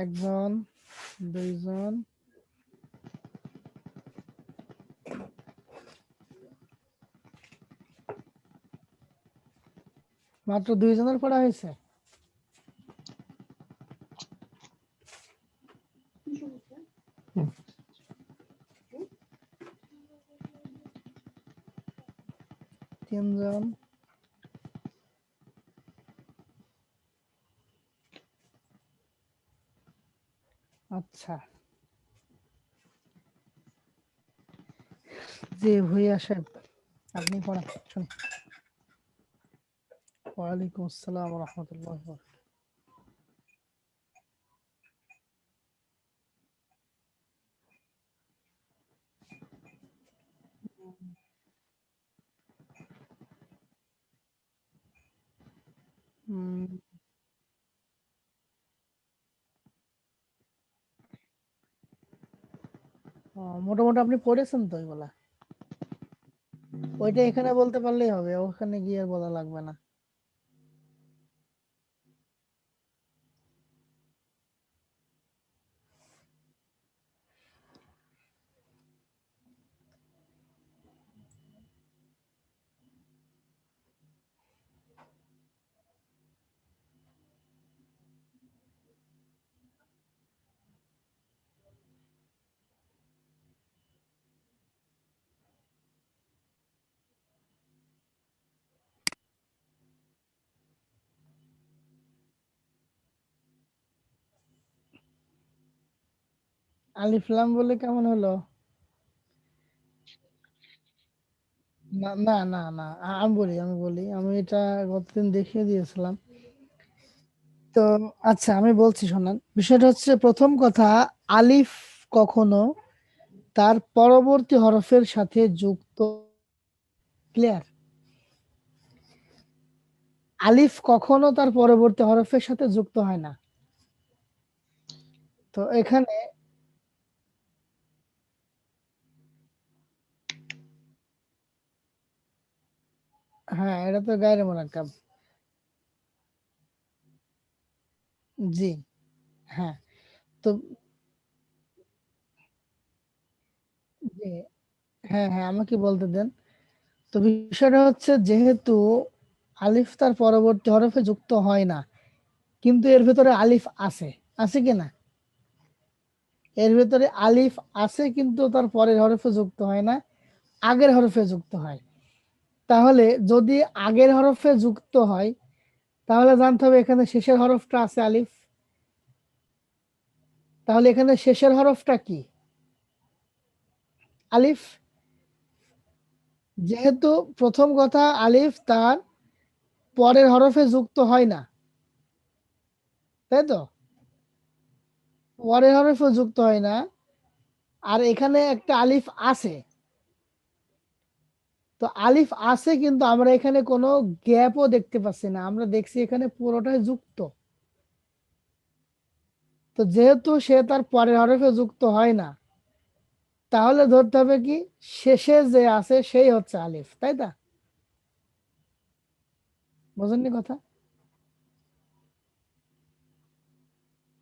একজন, দুইজন, মাত্র দুইজনের পড়া হয়েছে। তিনজন, আচ্ছা জি ভুইয়া সাহেব আপনি পড়ান শুনি। ওয়ালাইকুম আসসালাম রহমতুল্লাহ। মোটামুটি আপনি পড়েছেন তো ওইগুলা, ওইটা এখানে বলতে পারলেই হবে, ওখানে গিয়ে আর বলা লাগবে না। আলিফ লাম বলে কেমন হলো? না না না না, আমি বলি আমি এটা গতদিন দেখিয়ে দিয়েছিলাম তো। আচ্ছা আমি বলছি শোনান, বিষয়টা হচ্ছে প্রথম কথা, আলিফ কখনো তার পরবর্তী হরফের সাথে যুক্ত, ক্লিয়ার? আলিফ কখনো তার পরবর্তী হরফের সাথে যুক্ত হয় না। তো এখানে হ্যাঁ, এটা তো গায়রে মুরাক্কাব। জি হ্যাঁ। তো জি, হ্যাঁ হ্যাঁ আমাকে বলতে দেন। তো বিষয়টা হচ্ছে, যেহেতু আলিফ তার পরবর্তী হরফে যুক্ত হয় না, কিন্তু এর ভেতরে আলিফ আছে, আছে কি না? এর ভেতরে আলিফ আছে কিন্তু তার পরের হরফে যুক্ত হয় না, আগের হরফে যুক্ত হয়। তাহলে যদি আগের হরফে যুক্ত হয়, তাহলে জানতে হবে এখানে শেষের হরফটা আছে আলিফ। তাহলে এখানে শেষের হরফটা কি? আলিফ। যেহেতু প্রথম কথা আলিফ তার পরের হরফে যুক্ত হয় না, তাই তো? পরের হরফে যুক্ত হয় না, আর এখানে একটা আলিফ আছে। তো আলিফ আছে কিন্তু আমরা এখানে কোনো গ্যাপও দেখতে পাচ্ছি না, আমরা দেখছি এখানে পুরোটাই যুক্ত। তো যেহেতু সে তার পরের হরফে যুক্ত হয় না, তাহলে ধরতে হবে কি শেষে যে আছে সেই হচ্ছে আলিফ, তাই না? বোঝেননি কথা?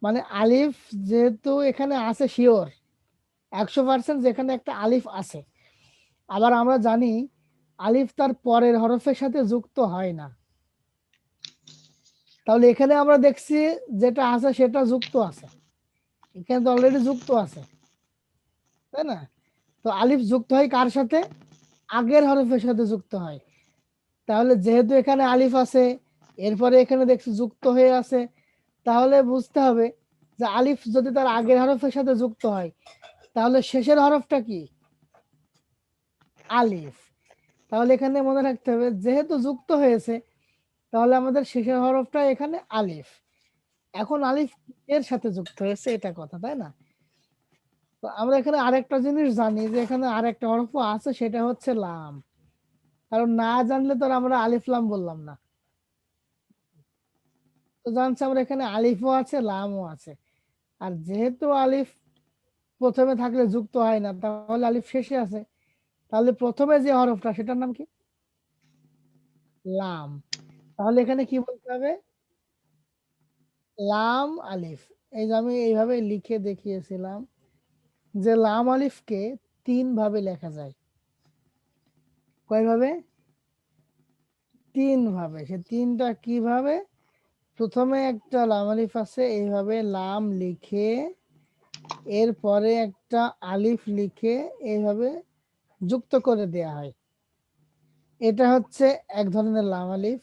মানে আলিফ যেহেতু এখানে আছে শিওর 100%, যেখানে একটা আলিফ আছে। আবার আমরা জানি আলিফ তার পরের হরফের সাথে যুক্ত হয় না। তাহলে এখানে আমরা দেখছি যেটা আছে সেটা যুক্ত আছে, এখানে তো অলরেডি যুক্ত আছে, তাই না? তো আলিফ যুক্ত হয় কার সাথে? আগের হরফের সাথে যুক্ত হয়। তাহলে যেহেতু এখানে আলিফ আছে, এরপরে এখানে দেখছি যুক্ত হয়ে আছে, তাহলে বুঝতে হবে যে আলিফ যদি তার আগের হরফের সাথে যুক্ত হয়, তাহলে শেষের হরফটা কি? আলিফ। তাহলে এখানে মনে রাখতে হবে যেহেতু যুক্ত হয়েছে, তাহলে আমাদের শেষের হরফটা এখানে আলিফ। এখন আলিফ এর সাথে যুক্ত হয়েছে, এটা কথা, তাই না? তো আমরা এখানে আরেকটা জিনিস জানি যে এখানে আরেকটা হরফ আছে, সেটা হচ্ছে লাম। কারণ না জানলে তো আর আমরা আলিফ লাম বললাম না। তো জানছি আমরা এখানে আলিফও আছে লামও আছে। আর যেহেতু আলিফ প্রথমে থাকলে যুক্ত হয় না, তাহলে আলিফ শেষে আছে। তাহলে প্রথমে যে হরফটা সেটার নাম কি? লাম। তাহলে এখানে কি বলতে হবে? লাম আলিফ। এই যে আমি এইভাবে লিখে দেখিয়েছিলাম যে লাম আলিফকে 3 ভাবে লেখা যায়। কয়ভাবে? 3 ভাবে। সে 3টা কিভাবে? প্রথমে একটা লাম আলিফ আছে, এইভাবে লাম লিখে এরপরে একটা আলিফ লিখে এইভাবে যুক্ত করে দেয়া হয়। এটা হচ্ছে এক ধরনের লাম আলিফ।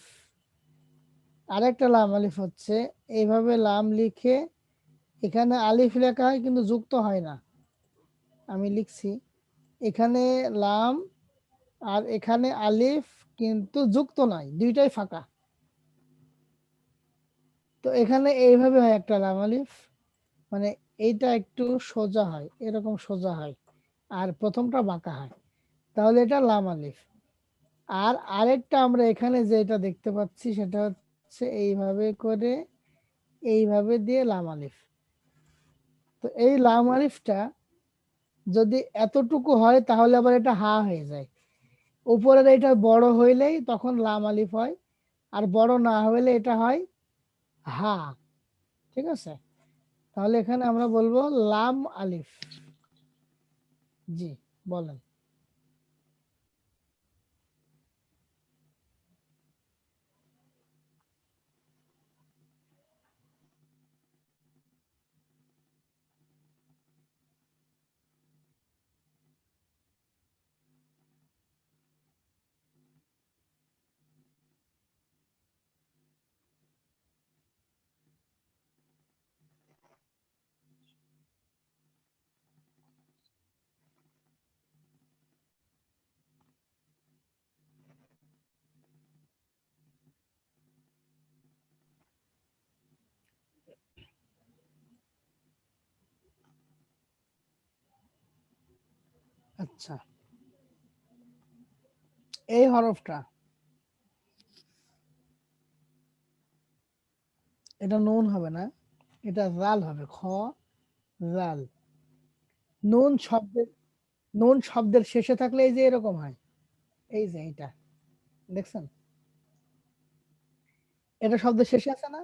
আরেকটা লাম আলিফ হচ্ছে এইভাবে লাম লিখে এখানে আলিফ লেখা হয় কিন্তু যুক্ত হয় না। আমি লিখছি এখানে লাম আর এখানে আলিফ কিন্তু যুক্ত নাই, দুইটাই ফাঁকা। তো এখানে এইভাবে হয় একটা লাম আলিফ, মানে এইটা একটু সোজা হয়, এরকম সোজা হয়, আর প্রথমটা বাঁকা হয়, তাহলে এটা লাম আলিফ। আর আরেকটা আমরা এখানে যেটা দেখতে পাচ্ছি সেটা হচ্ছে এইভাবে করে এইভাবে দিয়ে লাম আলিফ। তো এই লাম আলিফটা যদি এতটুকু হয় তাহলে আবার এটা হা হয়ে যায়। উপরের এটা বড় হইলেই তখন লাম আলিফ হয়, আর বড় না হইলে এটা হয় হা। ঠিক আছে, তাহলে এখানে আমরা বলবো লাম আলিফ। জি, বলেন। আচ্ছা, এই হরফটা, এটা নুন হবে না, এটা জাল হবে, খ জাল। নুন শব্দের, নুন শব্দের শেষে থাকলে এই যে এরকম হয়, এই যে এটা দেখছেন, এটা শব্দের শেষে আছে না?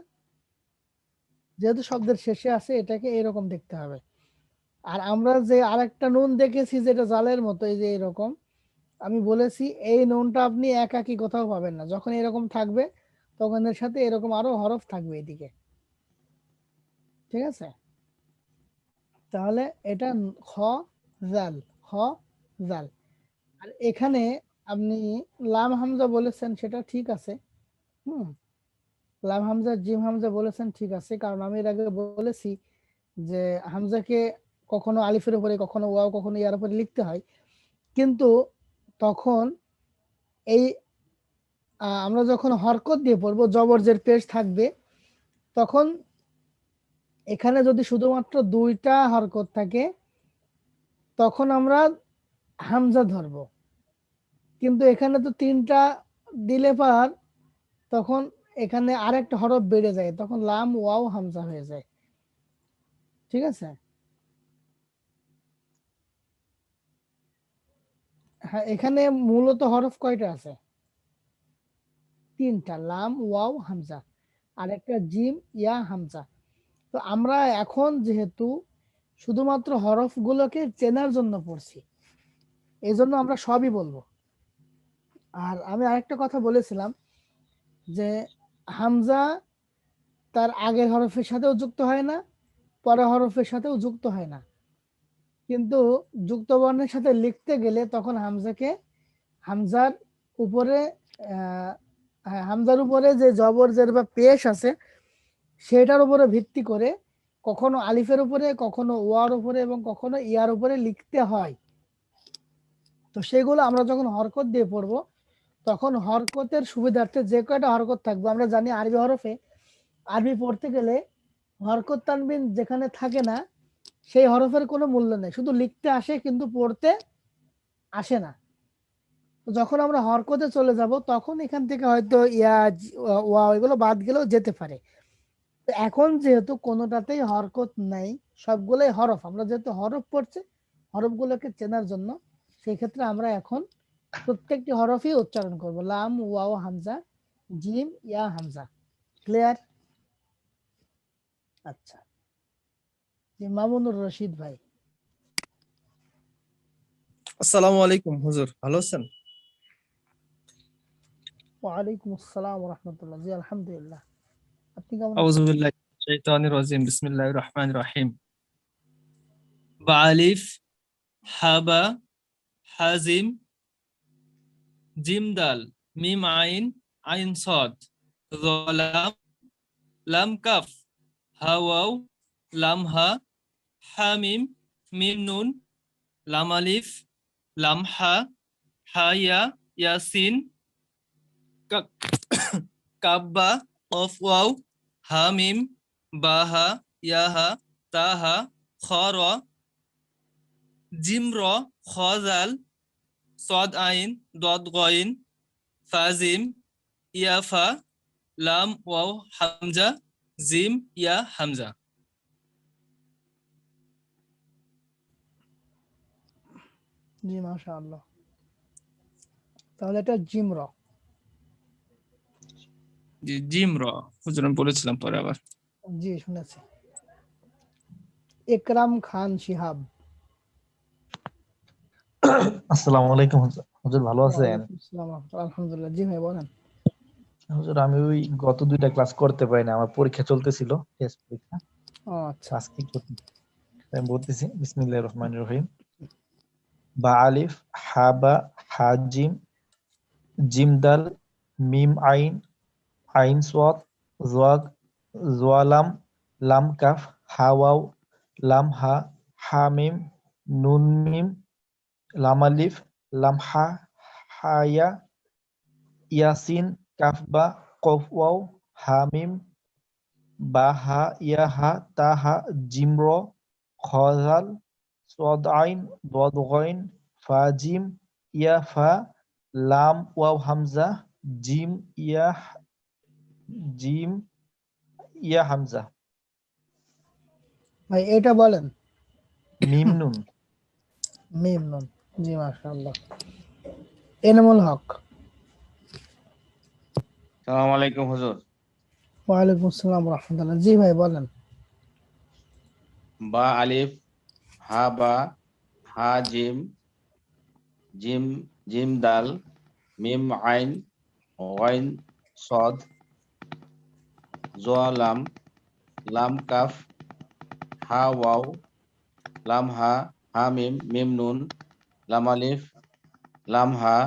যেহেতু শব্দের শেষে আছে এটাকে এরকম দেখতে হবে। আর আমরা যে আরেকটা নুন দেখেছি যেটা জালের মতো, এই যে এরকম, আমি বলেছি এই নুনটা আপনি একাকি কোথাও পাবেন না, যখন এরকম থাকবে তখন এর সাথে এরকম আরো হরফ থাকবে এদিকে। ঠিক আছে, তাহলে এটা খ জাল, খ জাল। আর এখানে আপনি লাম হামজা বলেছেন সেটা ঠিক আছে। হুম, লাম হামজা জিম হামজা বলেছেন ঠিক আছে, কারণ আমি এর আগে বলেছি যে হামজাকে কখনো আলিফের উপরে, কখনো ওয়াও, কখনো ইয়ার উপরে লিখতে হয়, কিন্তু তখন এই আমরা যখন হরকত দিয়ে পড়বো, জবরজের পেশ থাকবে, তখন এখানে যদি শুধুমাত্র 2টা হরকত থাকে তখন আমরা হামজা ধরবো, কিন্তু এখানে তো 3টা দিলে পার, তখন এখানে আরেকটা হরফ বেড়ে যায়, তখন লাম ওয়াও হামজা হয়ে যায়। ঠিক আছে, হ্যাঁ এখানে মূলত হরফ কয়টা আছে? 3টা, লাম ওয়াও হামজা আর একটা জিম ইয়া হামজা। তো আমরা এখন যেহেতু শুধুমাত্র হরফগুলোকে চেনার জন্য পড়ছি, এই জন্য আমরা সবই বলবো। আর আমি আরেকটা কথা বলেছিলাম যে হামজা তার আগের হরফের সাথেও যুক্ত হয় না, পরের হরফের সাথেও যুক্ত হয় না, কিন্তু যুক্ত বর্ণের সাথে লিখতে গেলে তখন হামজাকে হামজার উপরে হ্যাঁ, হামজার উপরে যে জবর জের বা পেশ আছে সেটার উপরে ভিত্তি করে কখনো আলিফের উপরে, কখনো ওয়ার উপরে এবং কখনো ইয়ার উপরে লিখতে হয়। তো সেগুলো আমরা যখন হরকত দিয়ে পড়বো তখন হরকতের সুবিধার্থে যে কয়টা হরকত থাকবে, আমরা জানি আরবি হরফে আরবি পড়তে গেলে হরকত তানবিন যেখানে থাকে না সেই হরফের কোনো মূল্য নেই, শুধু লিখতে আসে কিন্তু পড়তে আসে না। তো যখন আমরা হরকতে চলে যাব তখন এখান থেকে হয়তো ইয়া ওয়া এগুলো বাদ গেলেও যেতে পারে। তো এখন যেহেতু কোনোটাতেই হরকত নাই, সবগুলোই হরফ, আমরা যেহেতু হরফ পড়ছে হরফগুলোকে চেনার জন্য, সেই ক্ষেত্রে আমরা এখন প্রত্যেকটি হরফই উচ্চারণ করব, লাম ওয়াও হামজা জিম ইয়া হামজা। ক্লিয়ার? আচ্ছা, জি, মামুনুর রশিদ ভাই। আসসালামু আলাইকুম হুজুর, ভালো আছেন? ওয়ালাইকুম আসসালাম ওয়া রাহমাতুল্লাহ। জি আলহামদুলিল্লাহ। আপনি কেমন আউযু আছেন? বিল্লাহি মিনাশ শাইতানির রাজিম। বিসমিল্লাহির রহমানির রহিম। বা আলিফ, হাবা, হাজিম, জিম দাল, মিম আইন, আইন সদ, লাম, লাম কাফ, হা ওয়াও, লাম হা, হামিম, মিম নুন, লাম আলিফ, লাম হা, হা ইয়া, ইয়াসিন, কাফ বা, কফ ওয়াও, হা মিম, বা হা, ইয়া হা, তা হা, খ র, জিম র, খ জাল, صاد আইন, দদ গইন, ফাজিম, ইয়াফা, লাম ওয়াও হামজা, জিম ইয়া হামজা। জি মাশাআল্লাহ। তাহলে এটা জিম র। জি, জিম র হুজুর আমি বলেছিলাম পরে আবার। জি শুনেছি। একরাম খান শিহাব। আসসালামু আলাইকুম হুজুর। হুজুর ভালো আছেন? ওয়ালাইকুম আসসালাম ওয়া রাহমাতুল্লাহ। আলহামদুলিল্লাহ। জি ভাই বলেন। হুজুর আমি ওই গত 2টা ক্লাস করতে পারি না, আমার পরীক্ষা চলতেছিল, টেস্ট পরীক্ষা। ও আচ্ছা। আজকে করতে আমি বলতেছি বিসমিল্লাহির রহমানির রহিম। বা আলিফ, হা বা, হা জিম, জিম দাল, মিম আইন, আইন সাদ, যাগ, লাম, লাম কাফ, হা ওয়াও, লাম হা, হা মিম, নুন মিম, লাম আলিফ, লাম হা, হা ইয়া, ইয়াসিন, কাফ বা, কফ ওয়াও, হা মিম, বা হা, ইয়া হা, তা হা, জিম র, খ জাল, صاد আইন, ضاد গইন, ফা জিম, ইয়া ফা, লাম ওয়াও হামজা, জিম ইয়া, জিম ইয়া হামজা, ভাই এটা বলেন। মিম নুন। মিম নুন। জি মাশাআল্লাহ। এনামুল হক। সালাম আলাইকুম হুজুর। ওয়ালাইকুম আসসালাম ওয়া রাহমাতুল্লাহ। জি ভাই বলেন। বা আলিফ, হা বা, হা জিম, জিম জিম দাল, মিম আইন, গইন সদ, জোয়া লাম, লাম কাফ, হা ওয়াও, লাম হা, হা মিম, মিম নুন, লাম আলিফ, লাম হা,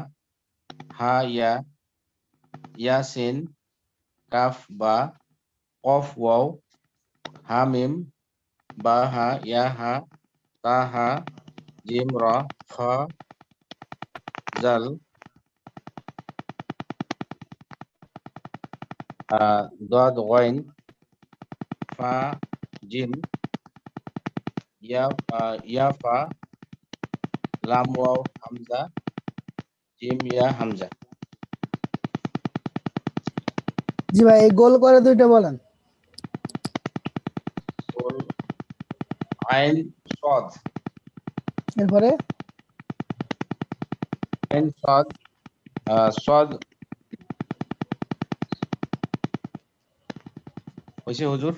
হা ইয়া, ইয়াসিন, কাফ বা, কফ ওয়াও, হা মিম, বা হা, ইয়া হা, তা হা, জিম র, খ জাল, দদ গইন, ফা জিম, ইয়াফা, লাম ওয়াও হামজা, জিম ইয়া হামজা। জি ভাই এই গোল করে দুইটা বলেন। গোল আইন সদ, এরপরে আইন সদ, সদ হয়েছে হুজুর।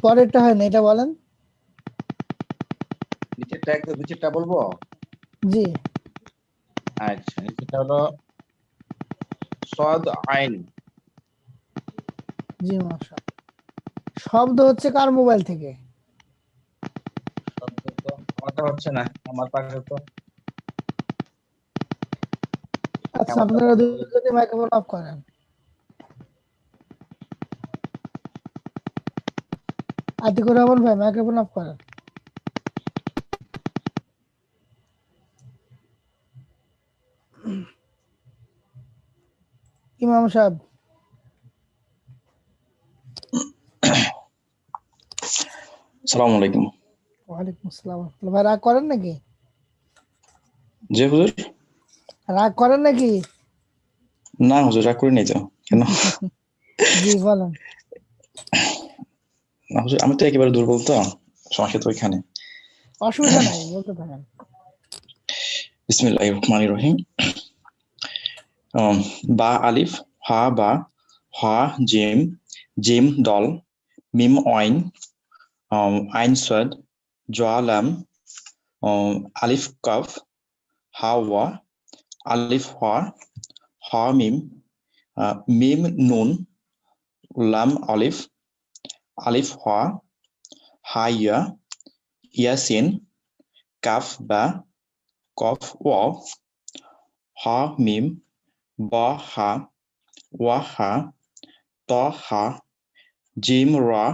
পরেরটা হয় না, এটা বলেন। নিচেরটা বলবো। জি আচ্ছা, নিচেরটা হলো সদ আইন। জি মাশাআল্লাহ। শব্দ হচ্ছে কার মোবাইল থেকে? শব্দ তো আমারটা হচ্ছে না, আমার পাশে তো আচ্ছা আমারটা আপনারা বন্ধ করে যদি মাইক্রোফোন অফ করেন। আতিকুর রহমান ভাই মাইক্রোফোন অফ করেন। ইমাম সাহেব। সালাম আলাইকুম। ওয়ালাইকুম আসসালাম। ভাই রাগ করেন নাকি? জি হুজুর। রাগ করেন নাকি? না হুজুর, রাগ করি নাই তো। কেন? জি বলেন। না হুজুর, আমি তো একেবারে দুর্বল, তো সমস্যা তো ওইখানে। অসুবিধা নাই, বলতে থাকেন। বিসমিল্লাহির রহমানির রহিম। বা আলিফ, হা বা, হা জিম, জিম দল, মিম অইন, আইন সদ, জোয়া লাম, আলিফ কাফ, হা ওয়া, আলিফ হা, হা মিম, মিম নুন, লাম আলিফ, আলিফ হা, হা ইয়া, ইয়াসিন, কাফ বা, কফ ওয়াও, হা মিম, বা হা, ওয়া হা, ত হা, জিম রা,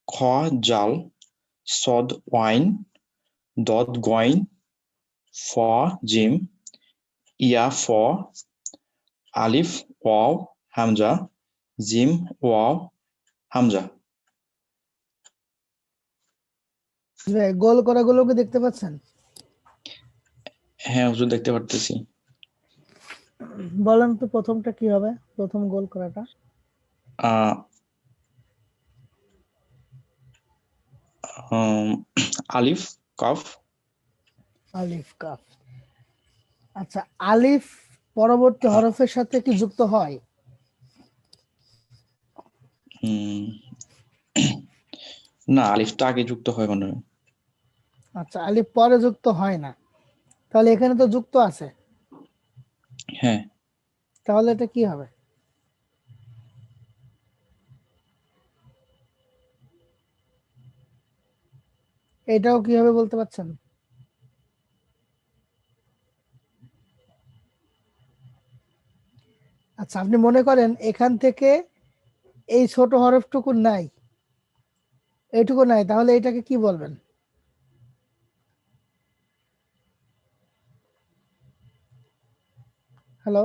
খ জাল, সদ ওয়াইন, দদ গইন, ফ জিম, ইয়া ফ, আলিফ wow Hamza, gym wow Hamza. ভাই গোল করা গুলোকে দেখতে পাচ্ছেন? হ্যাঁ হুজুর দেখতে পারতেছি। বলেন তো প্রথমটা কি হবে, প্রথম গোল করাটা? আহ, আলিফ কফ। আলিফ কাফ। আচ্ছা, আলিফ পরবর্তী হরফের সাথে কি যুক্ত হয়? না, আলিফটা আগে যুক্ত হয় মনে হয়। আচ্ছা, আলিফ পরে যুক্ত হয় না, তাহলে এখানে তো যুক্ত আছে, হ্যাঁ, তাহলে এটা কি হবে? এটাও কি হবে বলতে পারছেন? আচ্ছা, আপনি মনে করেন এখান থেকে এই ছোট হরফটুকু নাই, এইটুকু নাই, তাহলে এটাকে কি বলবেন? হ্যালো,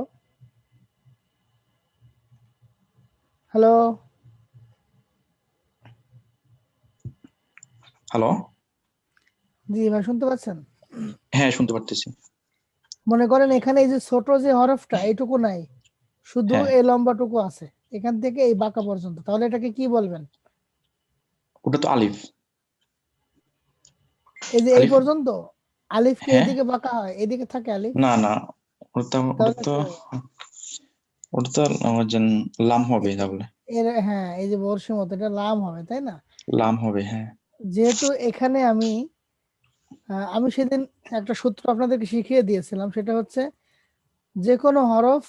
হ্যালো, হ্যালো, জি ভাই, শুনতে পাচ্ছেন? হ্যাঁ শুনতে পারতেছি। মনে করেন এখানে এই যে ছোট যে হরফটা এইটুকু নাই, শুধু হ্যাঁ, এই লম্বাটুকু আছে, এখান থেকে এই বাঁকা পর্যন্ত, তাহলে এটাকে কি বলবেন? ওটা তো আলিফ। এই যে এই আলিফ, পর্যন্ত আলিফ কি হ্যাঁ, এদিকে বাঁকা হয়, এদিকে থাকে আলিফ? না না, ওটা ওটা তাহলে তো কি হবে? ওটা তো আমার লাম হবে তাহলে। হ্যাঁ, এই যে বর্ষি মতো এটা লাম হবে, তাই না? লাম হবে, হ্যাঁ। যেহেতু এখানে আমি সেদিন একটা সূত্র আপনাদেরকে শিখিয়ে দিয়েছিলাম, সেটা হচ্ছে যে কোনো হরফ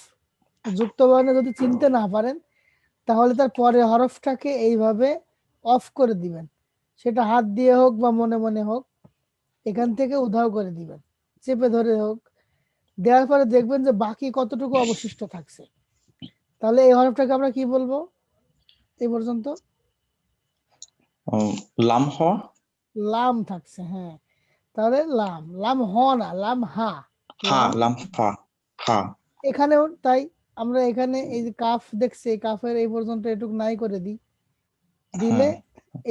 যুক্ত বর্ণে যদি চিনতে না পারেন, তাহলে তার পরে হরফটাকে এইভাবে অফ করে দিবেন, সেটা হাত দিয়ে হোক বা মনে মনে হোক, এখান থেকে উধাও করে দিবেন, চেপে ধরে হোক, দেওয়ার পরে দেখবেন যে বাকি কতটুকু অবশিষ্ট থাকছে। তাহলে এই হরফটাকে আমরা কি বলবো এই পর্যন্ত? লাম হ। লাম থাকছে, হ্যাঁ। তাহলে লাম, লাম হ না, লাম হা। হা, লাম লাম হা, হা। এখানেও তাই, আমরা এখানে এই যে কাফ দেখছি, এই কাফের এই পর্যন্ত এটুক নাই করে দিই, দিলে হ্যাঁ,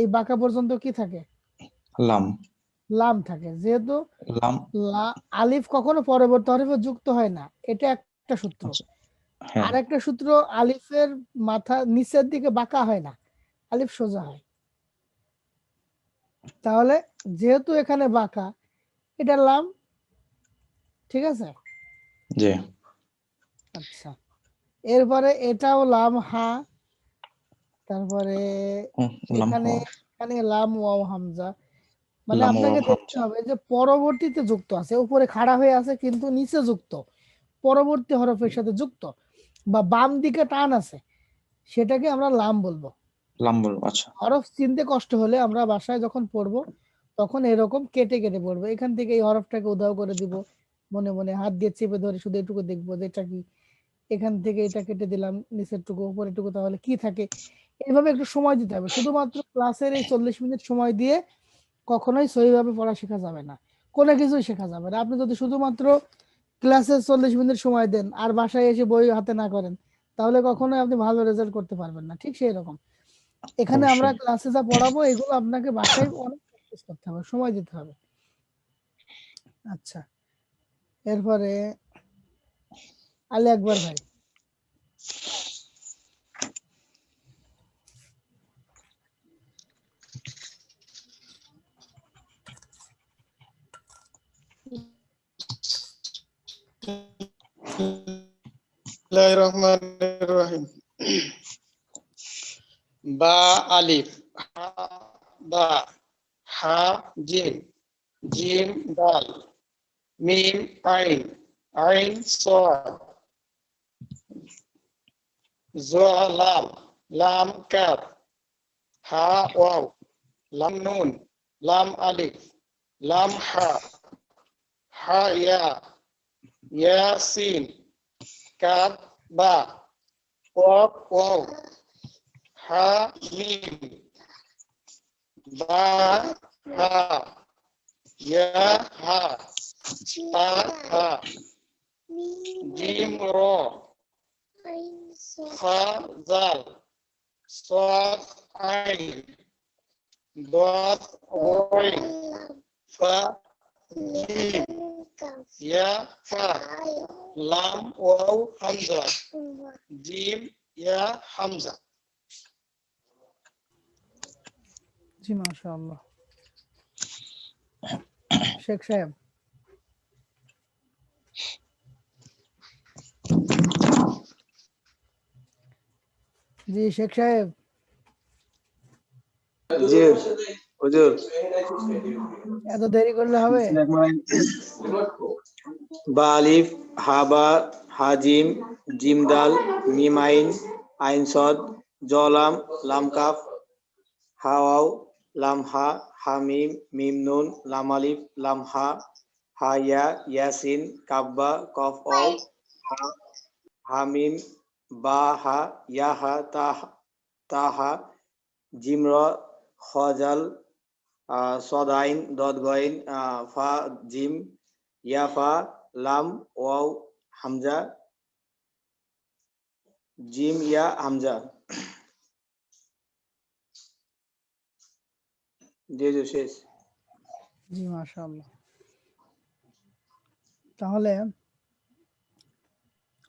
এই বাঁকা পর্যন্ত কি থাকে? লাম। লাম থাকে। যেহেতু লাম, আলিফ কখনো পরবর্তী হরফে যুক্ত হয় না, এটা একটা সূত্র। আচ্ছা, হ্যাঁ, আর একটা সূত্র, আলিফের মাথা নিচের দিকে বাঁকা হয় না, আলিফ সোজা হয়। তাহলে যেহেতু এখানে বাঁকা, এটা লাম, ঠিক আছে? জি। আচ্ছা, এরপরে এটাও লাম হা, তারপরে লাম হ, এখানে এখানে লাম ওয়াও হামজা। মানে লাম ওয়াও আপনাকে দেখতে হামজা। হবে যে পরবর্তীতে যুক্ত আছে, উপরে খাড়া হয়ে আছে কিন্তু নিচে যুক্ত, পরবর্তী হরফের সাথে যুক্ত, বা বাম দিকে টান আছে, সেটাকে আমরা লাম বলবো। লাম বলবো, আচ্ছা। হরফ চিনতে কষ্ট হলে আমরা বাসায় যখন পড়বো, তখন এরকম কেটে কেটে পড়বো, এখান থেকে এই হরফটাকে উধাও করে দিব, মনে মনে হাত দিয়ে চেপে ধরে শুধু এটুকু দেখবো যে এটা কি, এখান থেকে এটা কেটে দিলাম, নিচের টুকু উপরের টুকু, তাহলে কি থাকে। এইভাবে একটু সময় দিতে হবে, শুধুমাত্র ক্লাসের এই 40 মিনিট সময় দিয়ে কখনোই সহিভাবে পড়া শেখা যাবে না, কোনো কিছুই শেখা যাবে না। আপনি যদি শুধুমাত্র ক্লাসে 40 মিনিট সময় দেন আর বাসায় এসে বই হাতে না করেন, তাহলে কখনোই আপনি ভালো রেজাল্ট করতে পারবেন না। ঠিক সেই রকম এখানে আমরা অবশ্যই। ক্লাসে যা পড়াবো, এগুলো আপনাকে বাসায় অনেক প্র্যাকটিস করতে হবে, সময় দিতে হবে। আচ্ছা, এরপরে আলী আকবর ভাই। বিসমিল্লাহির রহমানির রহিম। বা আলিফ, বা হা জিম জিম দাল মিম আইন আইন সদ জ লাম লাম কাফ হা ওয়াও লাম নুন লাম আলিফ লাম হা হা ইয়া সিন কাফ বা কফ ওয়াও হা মিম বা হা ইয়া হা তা হা জিম র খা জাল صاد عين ضاد غين فا جيم يا فا لام واو حمزة جيم يا حمزة জি মাশাআল্লাহ। শেখ সাহেব, জি শেখ সাহেব, জি হুজুর। এত দেরি করলে হবে? বা আলিফ হা বা হা জিম জিম দাল মিম আইন আইন সদ জ লাম লাম কাফ হা ওয়াও লাম হা হা মিম মিম নুন লাম আলিফ লাম হা হা ইয়াসিন কাফ বা কফ ওয়াও হা মিম বা হা ইয়া হা তা হা জিম র খ জাল صاد عين ضاد غين فا جيم يا فا لام واو حمزة জিম ইয়া হামজা। জি শেষ। জি মাশাআল্লাহ। তাহলে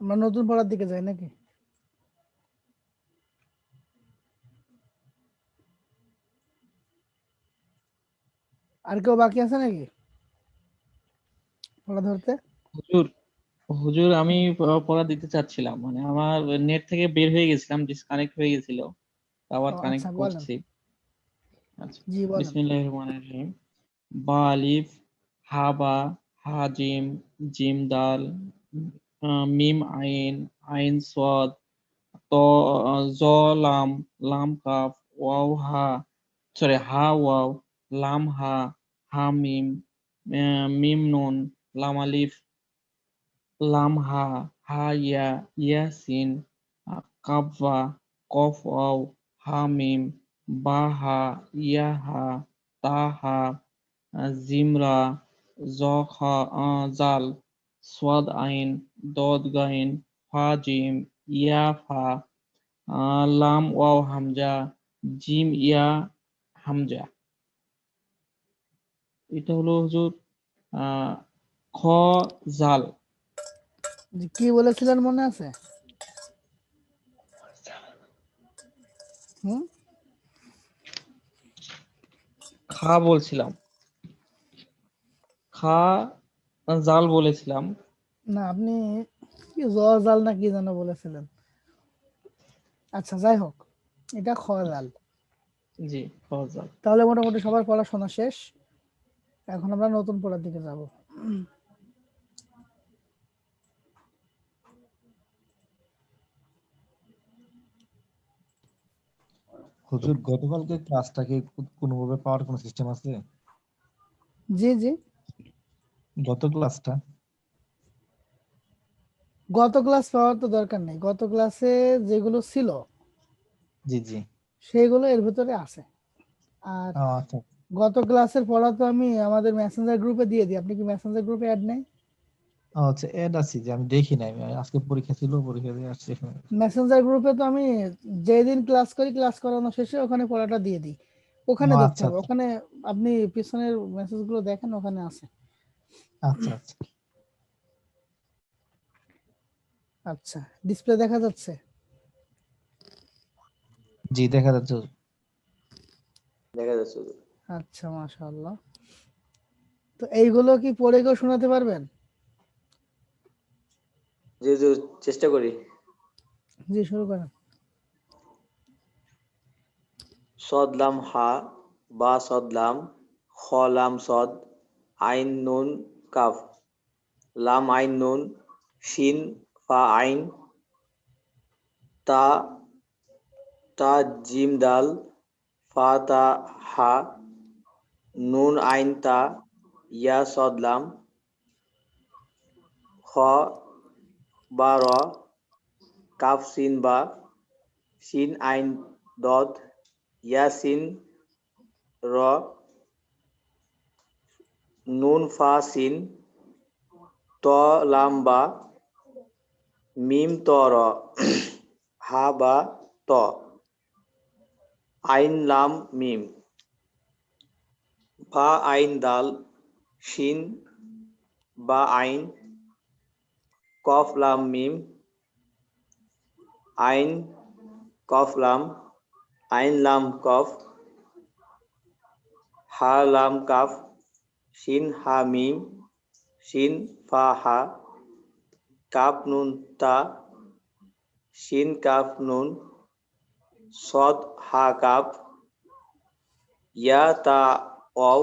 আমরা নতুন পড়ার দিকে যাই নাকি? আর কেউ বাকি আছে নাকি পড়া ধরতে? হুজুর হুজুর আমি পড়া দিতে চাচ্ছিলাম, মানে আমার নেট থেকে বের হয়ে গেছিলাম, ডিসকানেক্ট হয়ে গেছিল, আবার কানেক্ট আচ্ছা বলেন। করছি। আচ্ছা, জি বলেন। বিসমিল্লাহির রহমানির রহিম। বা আলিফ হা বা হা জিম জিম দাল মিম আইন আইন সদ ত জ লাম লাম কাফ ওয়াও হা হা ওয়াও লাম হা হা মিম মিম নুন লাম আলিফ লাম হা হা ইয়াসিন কাফা কফ ওয়াও হা মিম বা হা ইয়া হা তা হা জিমরা জ খা জাল সোয়াদ আইন দদ গাইন ফা জিম ইয়া ফা লাম ওয়াও হামজা জিম ইয়া হামজা। এটা হলো হুজুর খ জাল। জি, কি বলেছিলেন মনে আছে? হুম, খা বলছিলাম, খা জাল বলেছিলাম। না আপনি কি জ জাল না কি যেন বলেছিলেন। আচ্ছা যাই হোক, এটা খ জাল। জি, খ জাল। তাহলে মোটামুটি সবার পড়াশোনা শেষ, এখন আমরা নতুন পড়ার দিকে যাব। হুজুর গতকালকে ক্লাসটা কি কোনোভাবে পাওয়ার কোনো সিস্টেম আছে? জি জি, গত ক্লাসটা গত ক্লাস পাওয়ার তো দরকার নেই, গত ক্লাসে যেগুলো ছিল জি সেইগুলো এর ভিতরে আছে। আর আচ্ছা গত ক্লাসের পড়া তো আমি আমাদের মেসেঞ্জার গ্রুপে দিয়ে দিই। আপনি কি মেসেঞ্জার গ্রুপে অ্যাড নেই? আচ্ছা এড আছি যে আমি দেখি নাই, আমি আজকে পরীক্ষা ছিল, পরীক্ষা দিয়ে আসছি এখানে। মেসেঞ্জার গ্রুপে তো আমি যেদিন ক্লাস করি ক্লাস করানো শেষে ওখানে পড়াটা দিয়ে দিই, ওখানে দেখতে আচ্ছা হবে। ওখানে আপনি পিছনের মেসেজগুলো দেখেন, ওখানে আছে। আচ্ছা আচ্ছা আচ্ছা, ডিসপ্লে দেখা যাচ্ছে? জি দেখা যাচ্ছে হুজুর। দেখা যাচ্ছে হুজুর। আচ্ছা মাশাআল্লাহ। তো এইগুলো কি পড়ে কেউ শোনাতে পারবেন? জি হুজুর, চেষ্টা করি। জি শুরু করেন। সদ লাম হা বা সদ লাম, খ লাম সদ, আইন নুন কাফ, লাম আইন নুন, শিন ফা আইন, তা তা জিম দাল, ফা তা হা, নুন আইন তা, ইয়া সদ লাম, খ বা র, কাফ সিন বা, শিন আইন দদ, ইয়া সিন র, নুন ফা সিন, ত লাম বা, মিম ত র, হা বা ত, আইন লাম মিম, ফা আইন দাল, শিন বা আইন, কফ লাম মিম, আইন কফ লাম, আইন লাম কফ, হা লাম কাফ, শিন হা মিম, শিন ফা হা, কাফ নুন তা, শিন কাফ নুন, সদ হা কাফ, ইয়া তা অও,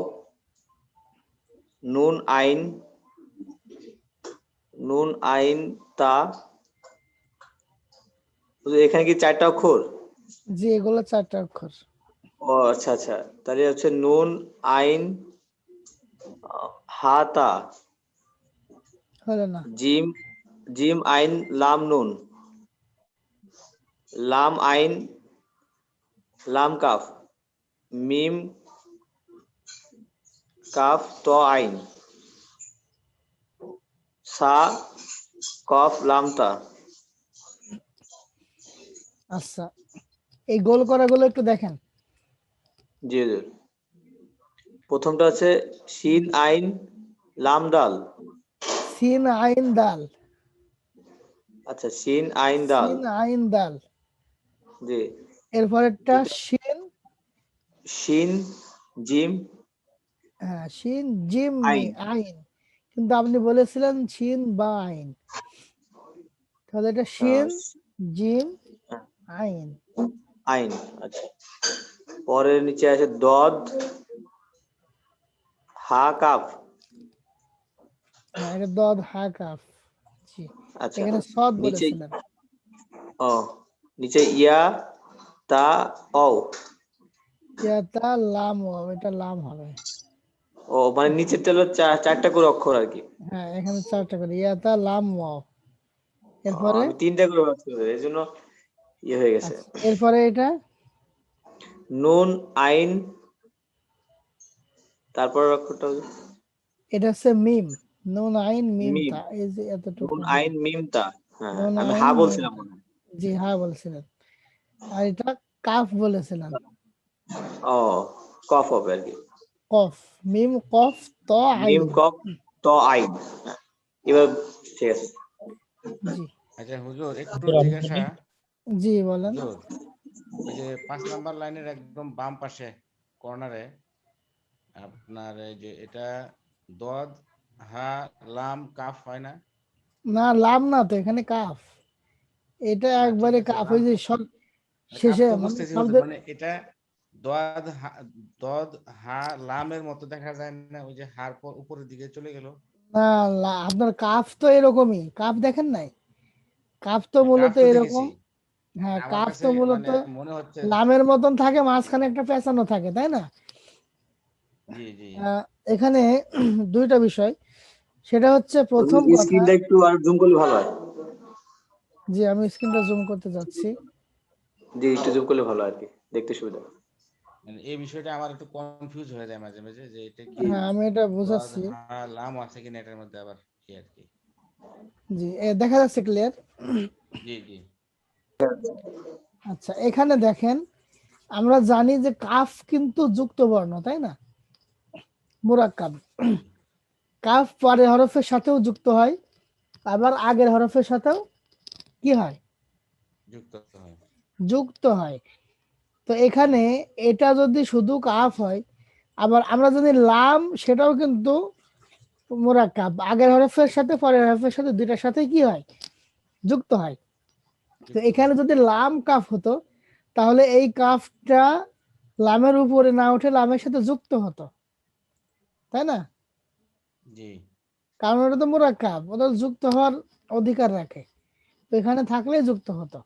নুন আইন তা। এখানে কি 4টা অক্ষর? জি, এগুলো 4টা অক্ষর। ও আচ্ছা আচ্ছা, তাহলে হচ্ছে নুন আইন হা তা, হলো না। জিম আইন লাম নুন, লাম আইন লাম কাফ, মিম কাফ ত আইন, সা কফ লাম তা। আচ্ছা, এই গোল করাগুলো একটু দেখেন। জি জি, প্রথমটা হচ্ছে শিন আইন লাম ডাল। সিন আইন দাল। আচ্ছা, শিন আইন ডাল। সিন আইন দাল। জি। এরপরেরটা শিন, শিন জিম হ্যাঁ শিন জিম আইন। আইন, কিন্তু আপনি বলেছিলেন শিন বা আইন, তাহলে এটা শিন জিম আইন। আইন, আচ্ছা। পরের নিচে আছে দদ হা কাফ। হ্যাঁ, এটা দদ হা কাফ। জি, আচ্ছা, এখানে সদ নিচে বলেছিলেন। ও নিচে ইয়া তা ও। ইয়াতা লাম ও, এটা লাম হবে। ও মানে নিচেরটা হলো 4টা করে অক্ষর আর কি। হ্যাঁ, এখানে 4টা করে ইয়াতা লাম ওয়াও। এরপরে আমি 3টা করে ভাবছি, এই জন্য ইয়ে হয়ে গেছে। আচ্ছা, এরপরে এটা নুন আইন, তারপর অক্ষরটা হলো এটা হচ্ছে মিম, নুন আইন মিম মিম। তা, এই যে এতটুকু। নুন হ্যাঁ, আইন মিম তা। হ্যাঁ, নুন আমি আইন হা মিম বলছিলাম তা। মনে হয়। জি হ্যাঁ বলছিলেন। আর এটা কাফ বলেছিলেন। ও কফ হবে আর কি। কফ, মিম কফ ত মিম আইন। কফ ত আইন। হ্যাঁ, এবার ঠিক আছে। জি আচ্ছা হুজুর, একটু হুজুর, আমি জিজ্ঞাসা। জি বলেন। হুজুর, ওই যে 5 নাম্বার লাইনের একদম বাম পাশে কর্নারে আপনার এই যে এটা দদ হা লাম কাফ হয় না? না, লাম না তো, এখানে কাফ। এটা না ঠিক একবারে আছে, কাফ, লাম ওই যে সব কাফ শেষে তো মানে বুঝতেছি হুজুর, শব্দের। মানে এটা দদ হা লামের মতো দেখা যায় না, ওই যে হার পর উপরের দিকে চলে গেল। না, আপনার কাফ তো এরকমই, কাফ দেখেন নাই? কাফ তো কাফ মূলত তো এরকম। দেখেছি, হ্যাঁ, আমার কাফ কাছে তো মূলত মানে মনে হচ্ছে। লামের মতন থাকে, মাঝখানে একটা পেঁচানো থাকে, তাই না? জি জি। এখানে দুইটা বিষয়, সেটা হচ্ছে প্রথম কথা। স্ক্রিনটা একটু আর জুম করলে ভালো হয়। জি, আমি স্ক্রিনটা জুম করতে যাচ্ছি। জি, একটু জুম করলে ভালো আর কি, দেখতে সুবিধা। মানে এই বিষয়টা আমার একটু কনফিউজ হয়ে যায় মাঝে মাঝে, যে এটা কি হ্যাঁ, আমি এটা দদ বুঝাচ্ছি। হা লাম আছে কিনা এটার মধ্যে, আবার কি আর কি। জি, দেখা যাচ্ছে ক্লিয়ার? জি জি। আচ্ছা, এখানে দেখেন, আমরা জানি যে কাফ কিন্তু যুক্ত বর্ণ, তাই না? মুরাক্কাব। কাফ পরের হরফের সাথেও যুক্ত হয়, আবার আগের হরফের সাথেও কি হয়? যুক্ত হয়। যুক্ত হয়। তো এখানে এটা যদি শুধু কাফ হয়, আবার আমরা যদি লাম, সেটাও কিন্তু মুরাক্কাব, আগের হরফের সাথে পরের হরফের সাথে দুইটার সাথে কি হয়? যুক্ত হয়। তো যুক্ত এখানে হয়। যদি লাম কাফ হতো, তাহলে এই কাফটা লামের উপরে না উঠে লামের সাথে যুক্ত হতো, তাই না? জি কারণ ওটা তো মুরাক্কাব, ওটা যুক্ত হওয়ার অধিকার রাখে, তো এখানে থাকলেই যুক্ত হতো।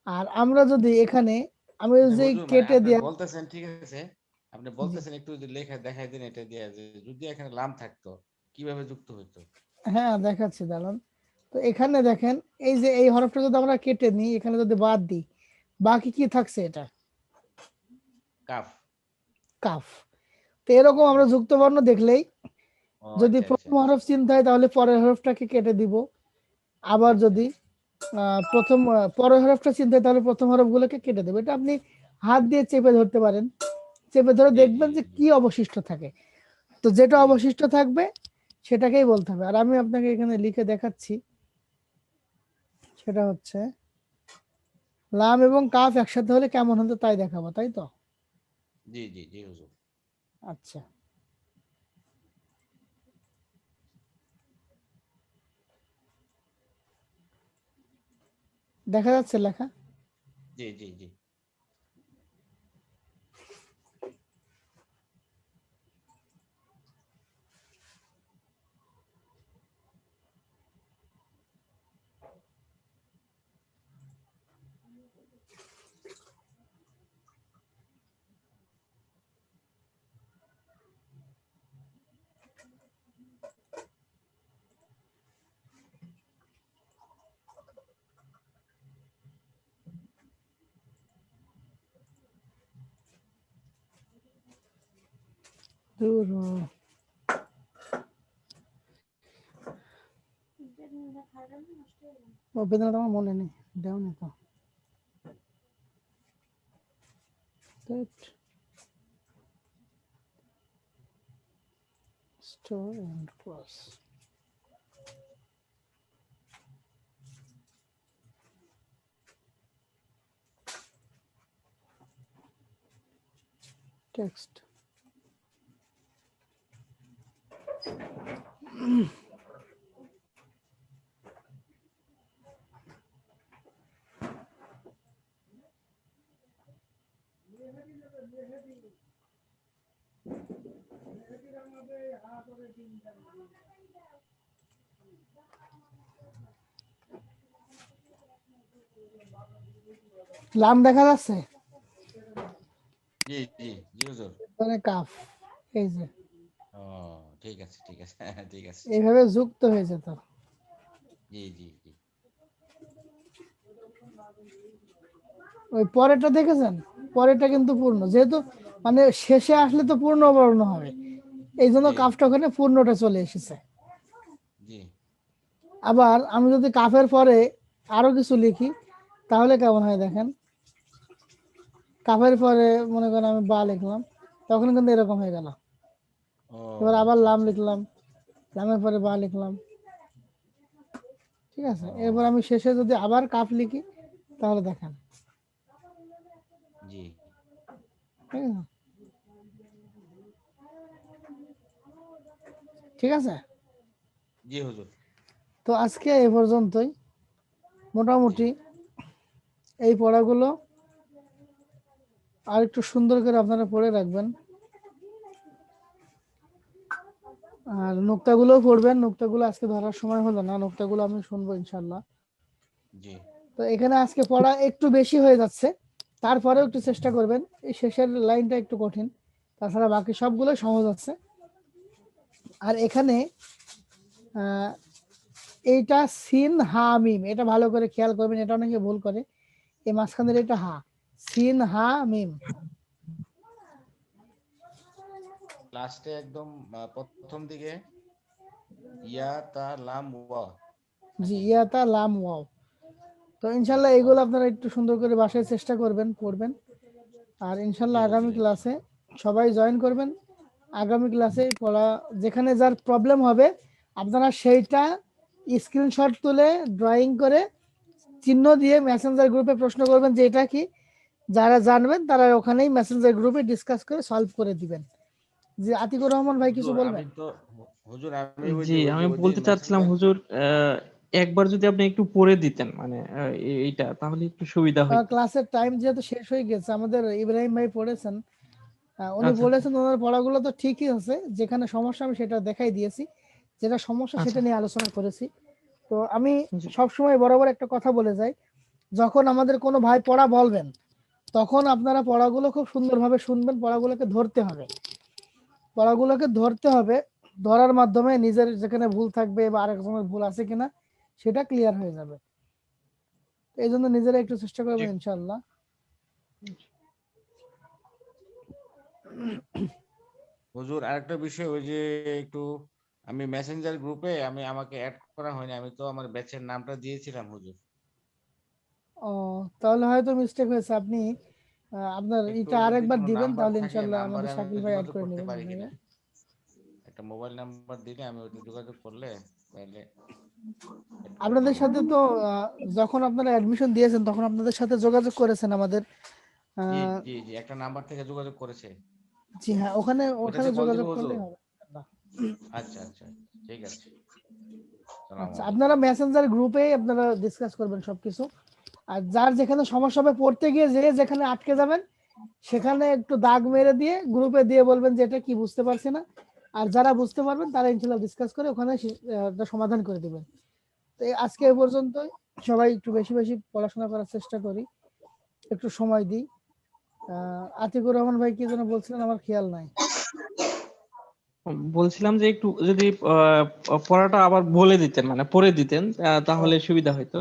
আর আমরা যদি এখানে আমি মানে যে হুজুর, মানে কেটে আপনি দেওয়া, বলতেছেন ঠিক আছে, আপনি জি বলতেছেন একটু যদি লেখা দেখাই দেন এটা দিয়ে, যে যদি এখানে লাম থাকতো কিভাবে যুক্ত হইতো। হ্যাঁ দেখাচ্ছি দাঁড়ান। তো এখানে দেখেন, এই যে এই হরফটা যদি আমরা কেটে নিই, এখানে যদি বাদ দিই, বাকি কি থাকছে? এটা কাফ। কাফ। তো এরকম আমরা যুক্ত বর্ণ দেখলেই ও যদি আচ্ছা আচ্ছা। প্রথম হরফ চিনতে হয় তাহলে পরের হরফটাকে কেটে দিব। আবার আচ্ছা যদি পরের হরফটা চিনতে হয় তাহলে প্রথম হরফগুলোকে কেটে দেবো। এটা আপনি হাত দিয়ে চেপে ধরতে পারেন, চেপে ধরে জি জি দেখবেন যে জি কি অবশিষ্ট থাকে। তো যেটা জি অবশিষ্ট থাকবে সেটাকেই বলতে হবে। আর আমি আপনাকে এখানে লিখে দেখাচ্ছি, সেটা হচ্ছে লাম এবং কাফ একসাথে হলে কেমন হতো তাই দেখাবো, তাই তো? জি জি জি হুজুর। আচ্ছা, দেখা যাচ্ছে লেখা? জি জি জি দূর হ। ও বেদনা আমার মনে নেই, দেও না তো। ধ্যাৎ। Store and close. Text. লাম দেখা যাচ্ছে? জি জি জি হুজুর। মানে কাফ, এই যে ও ঠিক আছে ঠিক আছে ঠিক আছে। এইভাবে যুক্ত হয়ে যেত। জি জি জি ওই পরেরটা দেখেছেন? পরেরটা কিন্তু পূর্ণ, যেহেতু মানে শেষে আসলে তো পূর্ণ বর্ণ হবে, এই জন্য জি কাফটা ওখানে পূর্ণটা চলে এসেছে। জি আবার আমি যদি কাফের পরে আরো কিছু লিখি তাহলে কেমন হয় দেখেন। কাফের পরে মনে করেন আমি বা লিখলাম, তখন কিন্তু এরকম হয়ে গেল। ও এবার আবার আচ্ছা লাম আচ্ছা। লিখলাম, লামের পরে বা লিখলাম, ঠিক আছে? ও এরপর আমি শেষে যদি আবার কাফ লিখি তাহলে দেখেন, জি ঠিক আছে? ঠিক আছে, জি হুজুর। তো আজকে এ পর্যন্তই। জি মোটামুটি এই পড়াগুলো আর একটু সুন্দর করে আপনারা পড়ে রাখবেন, আর নুক্তাগুলোও পড়বেন। নুক্তাগুলো আজকে ধরার সময় হলো না, নুক্তাগুলো আমি শুনবো ইনশাল্লাহ। জি তো এখানে আজকে পড়া একটু বেশি হয়ে যাচ্ছে, তারপরেও একটু চেষ্টা করবেন। এই শেষের লাইনটা একটু কঠিন, তাছাড়া বাকি সবগুলো সহজ আছে। আর এখানে আহ, এইটা সিন হা মিম, এটা ভালো করে খেয়াল করবেন, এটা অনেকে ভুল করে। এই মাঝখানের এটা হা, সিন হা মিম। লাস্টে একদম প্রথম দিকে ইয়া তা লাম ওয়া জি, নাকি? ইয়াতা লাম ওয়াও। তো ইনশাল্লাহ ও এগুলো আপনারা একটু সুন্দর করে বাসায় চেষ্টা করবেন, পড়বেন। আর জি ইনশাল্লাহ আগামী হুজুর ক্লাসে ইনশাআল্লাহ। সবাই জয়েন করবেন। আগামী ক্লাসে পড়া যেখানে যার প্রবলেম হবে আপনারা সেইটা স্ক্রিনশট তুলে ড্রয়িং করে চিহ্ন দিয়ে মেসেঞ্জার গ্রুপে প্রশ্ন করবেন যে এটা কি। যারা জানবেন তারা ওখানেই মেসেঞ্জার গ্রুপে ডিসকাস করে সলভ করে দিবেন। যে আতিকুর রহমান ভাই কিছু হুজুর আমি বলবেন? তো হুজুর আমি ওই জি, যে আমি ওই যে বলতে চাচ্ছিলাম মেসেঞ্জার। হুজুর, একবার যদি আপনি একটু পড়ে দিতেন মানে এইটা তাহলে একটু সুবিধা হতো। ক্লাসের টাইম যেহেতু শেষ হয়ে গেছে, আমাদের ইব্রাহিম ভাই পড়েছেন, উনি আচ্ছা বলেছেন ওনার পড়াগুলো তো ঠিকই আছে, যেখানে সমস্যা আমি সেটা দেখাই দিয়েছি, যেটা সমস্যা আচ্ছা সেটা নিয়ে আলোচনা করেছি। তো আমি জি। সবসময় বরাবর একটা কথা বলে যাই, যখন আমাদের কোনো ভাই পড়া বলবেন, তখন আপনারা পড়াগুলো খুব সুন্দরভাবে শুনবেন, পড়াগুলোকে ধরতে হবে, পড়াগুলোকে ধরতে হবে, ধরার মাধ্যমে নিজের যেখানে ভুল থাকবে বা আরেকজনের ভুল আছে কিনা সেটা ক্লিয়ার হয়ে যাবে। এই জন্য নিজেরা একটু চেষ্টা করবেন ইনশাআল্লাহ। হুজুর আরেকটা বিষয়, ওই যে একটু আমি মেসেঞ্জার গ্রুপে আমাকে অ্যাড করা হয়নি, আমি তো আমার ব্যাচের নামটা দিয়েছিলাম হুজুর। ও, তাহলে হয়তো মিস্টেক হয়েছে, আপনি আপনার একটু এটা যদি আরেকবার কোনো দিবেন, নাম্বার তাহলে থাকে, ইনশাআল্লাহ নাম্বারে আমাদের আমি শাকিল ভাই অ্যাড যোগাযোগ করে করতে নেবেন পারি আপনাকে। কিনা, একটা মোবাইল নাম্বার দিলে আমি ওইটা যোগাযোগ করলে তাহলে add করে আপনাদের নিবো। সাথে তো যখন আপনারা অ্যাডমিশন দিয়েছেন তখন আপনাদের সাথে যোগাযোগ করেছেন আমাদের জি আহ, জি জি, একটা নাম্বার থেকে যোগাযোগ করেছে, জি হ্যাঁ, ওখানে ওটা ওখানে যে কল দিব যোগাযোগ হুজুর? করলেই হবে। আচ্ছা আচ্ছা, ঠিক আছে। আসসালামু আচ্ছা, আলাইকুম। আপনারা মেসেঞ্জার গ্রুপে আপনারা ডিসকাস করবেন সবকিছু, আর যার যেখানে সমস্যা হবে পড়তে গিয়ে যে যেখানে আটকে যাবেন সেখানে একটু দাগ মেরে দিয়ে গ্রুপে দিয়ে বলবেন যে এটা কি বুঝতে পারছি না, আর যারা বুঝতে পারবেন তারা ইনশাআল্লাহ ডিসকাস করে ওখানে একটা সমাধান করে দিবেন। তো আজকে এ পর্যন্তই, সবাই একটু বেশি বেশি পড়াশোনা করার চেষ্টা করি, একটু সময় দিই। আতিকুর রহমান ভাই কি যেন বলছিলেন, আমার খেয়াল নাই। বলছিলাম যে একটু যদি পড়াটা আবার বলে দিতেন মানে পড়ে দিতেন তাহলে সুবিধা হতো।